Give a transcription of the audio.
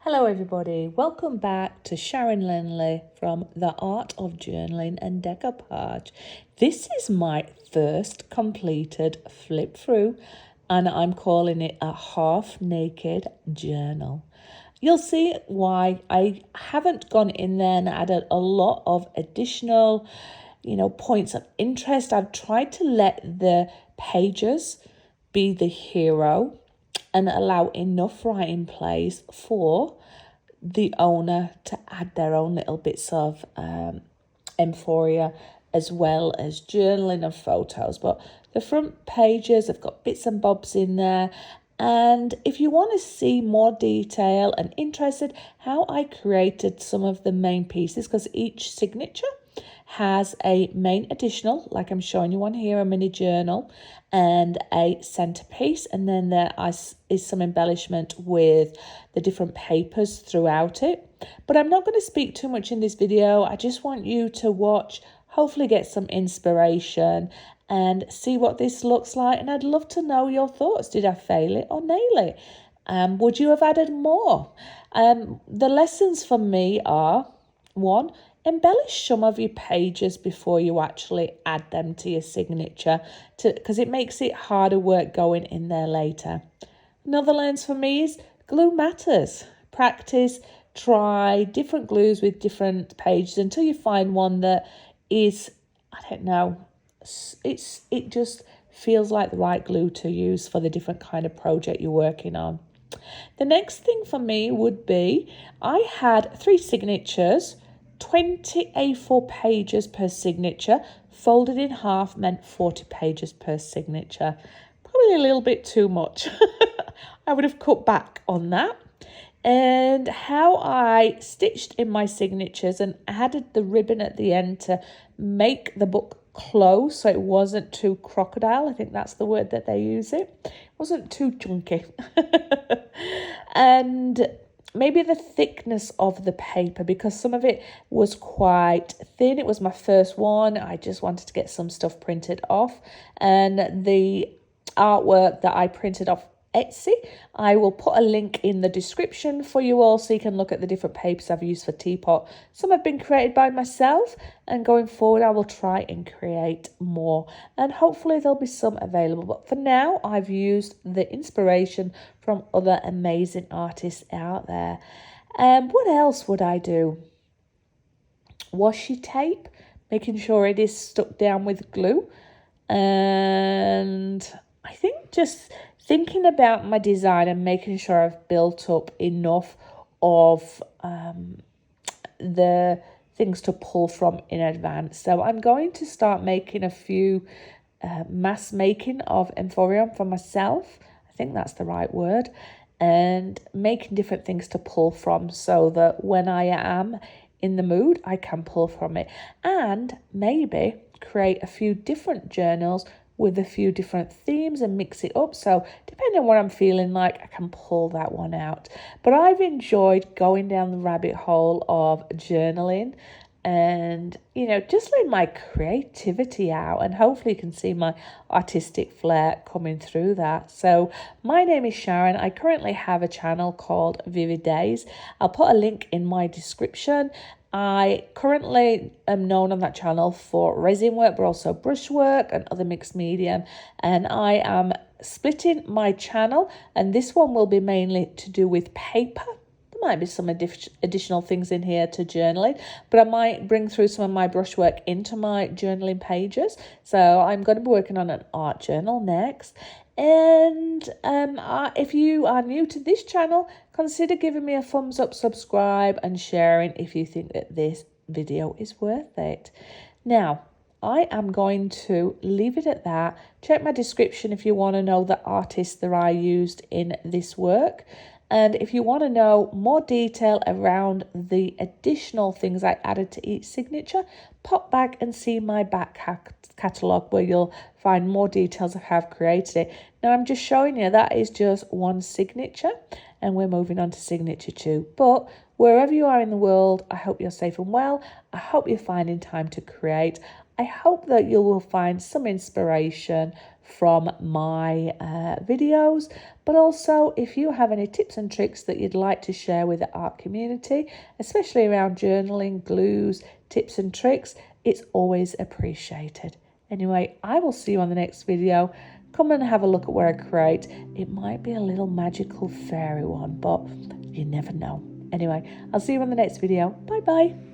Hello everybody, welcome back to Sharon Lenley from The Art of Journaling and Decoupage. This is my first completed flip through and I'm calling it a half naked journal. You'll see why I haven't gone in there and added a lot of additional, points of interest. I've tried to let the pages be the hero and allow enough writing place for the owner to add their own little bits of emphoria as well as journaling and photos. But the front pages have got bits and bobs in there. And if you want to see more detail and interested how I created some of the main pieces, because each signature has a main additional, like I'm showing you one here, a mini journal and a centerpiece, and then there is some embellishment with the different papers throughout it. But I'm not going to speak too much in this video. I just want you to watch, hopefully get some inspiration and see what this looks like. And I'd love to know your thoughts. Did I fail it or nail it? Would you have added more? The lessons for me are, one, embellish some of your pages before you actually add them to your signature, because it makes it harder work going in there later. Another lens for me is glue matters. Practice, try different glues with different pages until you find one that is, I don't know, it just feels like the right glue to use for the different kind of project you're working on. The next thing for me would be, I had 3 signatures. 20 A4 pages per signature, folded in half meant 40 pages per signature. Probably a little bit too much. I would have cut back on that. And how I stitched in my signatures and added the ribbon at the end to make the book close so it wasn't too crocodile. I think that's the word that they use it. Wasn't too chunky. And maybe the thickness of the paper, because some of it was quite thin. It was my first one. I just wanted to get some stuff printed off. And the artwork that I printed off Etsy, I will put a link in the description for you all so you can look at the different papers I've used for Teapot. Some have been created by myself, and going forward I will try and create more, and hopefully there'll be some available. But for now, I've used the inspiration from other amazing artists out there. What else would I do? Washi tape, making sure it is stuck down with glue. And I think just thinking about my design and making sure I've built up enough of the things to pull from in advance. So I'm going to start making a few mass making of Emphoria for myself. I think that's the right word. And making different things to pull from so that when I am in the mood, I can pull from it. And maybe create a few different journals with a few different themes and mix it up. So depending on what I'm feeling like, I can pull that one out. But I've enjoyed going down the rabbit hole of journaling and, just letting my creativity out, and hopefully you can see my artistic flair coming through that. So my name is Sharon. I currently have a channel called Vivid Days. I'll put a link in my description. I currently am known on that channel for resin work, but also brushwork and other mixed medium. And I am splitting my channel, and this one will be mainly to do with paper. There might be some additional things in here to journaling, but I might bring through some of my brushwork into my journaling pages. So I'm going to be working on an art journal next. And if you are new to this channel, consider giving me a thumbs up, subscribe and sharing if you think that this video is worth it. Now, I am going to leave it at that. Check my description if you want to know the artists that I used in this work. And if you want to know more detail around the additional things I added to each signature, pop back and see my back catalogue where you'll find more details of how I've created it. Now I'm just showing you that is just one signature, and we're moving on to signature 2. But wherever you are in the world, I hope you're safe and well. I hope you're finding time to create. I hope that you will find some inspiration from my videos. But also, if you have any tips and tricks that you'd like to share with the art community, especially around journaling, glues, tips and tricks, it's always appreciated. Anyway, I will see you on the next video. Come and have a look at what I create. It might be a little magical fairy one, but you never know. Anyway, I'll see you on the next video. Bye bye.